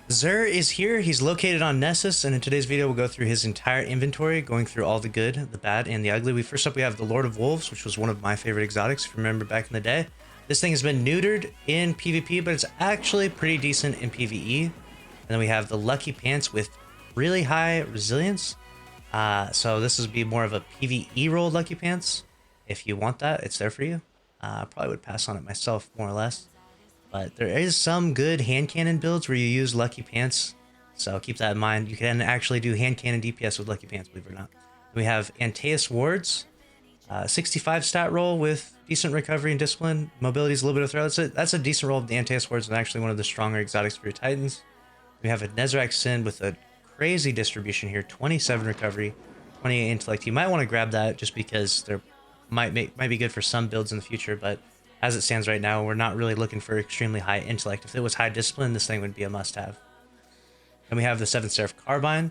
Xur is here. He's located on Nessus, and in today's video, we'll go through his entire inventory, going through all the good, the bad, and the ugly. First up, we have the Lord of Wolves, which was one of my favorite exotics, if you remember back in the day. This thing has been neutered in PvP, but it's actually pretty decent in PvE. And then we have the Lucky Pants with really high resilience. So this would be more of a PvE roll Lucky Pants. If you want that, it's there for you. I probably would pass on it myself, more or less. But there is some good hand cannon builds where you use Lucky Pants, so keep that in mind. You can actually do hand cannon DPS with Lucky Pants, believe it or not. We have Antaeus Wards, 65 stat roll with decent recovery and discipline. Mobility is a little bit of throw. That's a decent roll of the Antaeus Wards, and actually one of the stronger exotics for your Titans. We have a Nezarec Sin with a crazy distribution here, 27 recovery, 28 intellect. You might want to grab that just because they're might be good for some builds in the future, but as it stands right now, we're not really looking for extremely high intellect. If it was high discipline, this thing would be a must-have. Then we have the 7th SERAPH Carbine.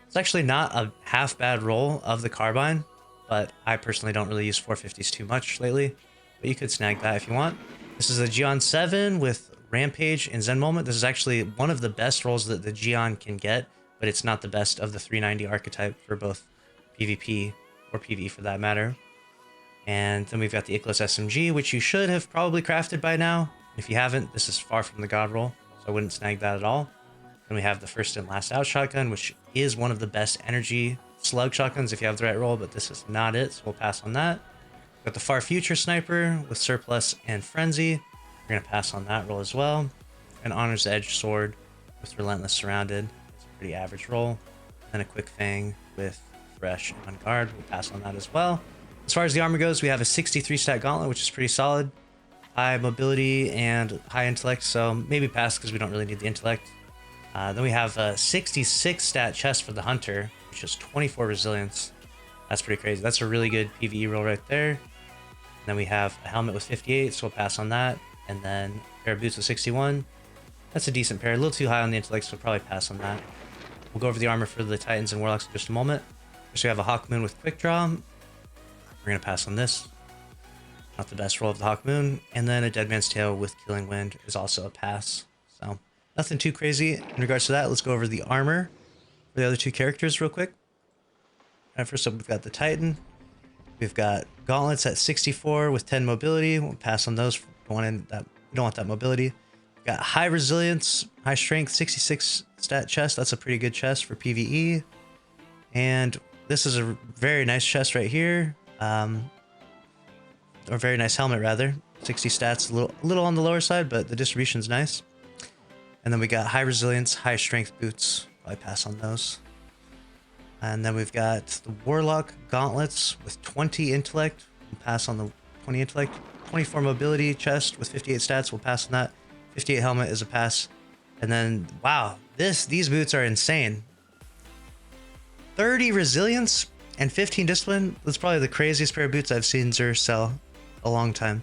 It's actually not a half bad roll of the Carbine, but I personally don't really use 450s too much lately, but you could snag that if you want. This is a JIAN 7 with Rampage and Zen Moment. This is actually one of the best rolls that the JIAN can get, but it's not the best of the 390 archetype for both PvP or PvE for that matter. And then we've got the Ichlos SMG, which you should have probably crafted by now. If you haven't, this is far from the god roll, so I wouldn't snag that at all. Then we have the first and last out shotgun, which is one of the best energy slug shotguns if you have the right roll, but this is not it, so we'll pass on that. We've got the Far Future Sniper with Surplus and Frenzy. We're going to pass on that roll as well. An Honor's Edge Sword with Relentless Surrounded. It's a pretty average roll. And a Quick Fang with Fresh on guard. We'll pass on that as well. As far as the armor goes, we have a 63 stat gauntlet, which is pretty solid. High mobility and high intellect, so maybe pass because we don't really need the intellect. Then we have a 66 stat chest for the hunter, which is 24 resilience. That's pretty crazy. That's a really good PvE roll right there. And then we have a helmet with 58, so we'll pass on that. And then a pair of boots with 61. That's a decent pair. A little too high on the intellect, so we'll probably pass on that. We'll go over the armor for the Titans and Warlocks in just a moment. First, we have a HAWKMOON with Quick Draw. We're going to pass on this. Not the best roll of the HAWKMOON. And then a Dead Man's Tail with Killing Wind is also a pass. So nothing too crazy in regards to that. Let's go over the armor for the other two characters real quick. All right, first up, we've got the Titan. We've got gauntlets at 64 with 10 mobility. We'll pass on those. We don't want that mobility. We've got high resilience, high strength, 66 stat chest. That's a pretty good chest for PvE. And this is a very nice chest right here. Or very nice helmet rather. 60 stats, a little on the lower side, but the distribution's nice. And then we got high resilience, high strength boots. Probably pass on those. And then we've got the Warlock gauntlets with 20 intellect. We'll pass on the 20 intellect. 24 mobility chest with 58 stats. We'll pass on that. 58 helmet is a pass. And then wow, these boots are insane. 30 resilience and 15 discipline. That's probably the craziest pair of boots I've seen Xur sell a long time.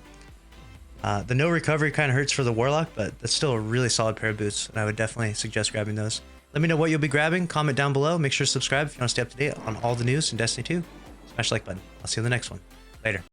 The no recovery kind of hurts for the Warlock, but that's still a really solid pair of boots, and I would definitely suggest grabbing those. Let me know what you'll be grabbing. Comment down below. Make sure to subscribe if you want to stay up to date on all the news in Destiny 2. Smash the like button. I'll see you in the next one. Later.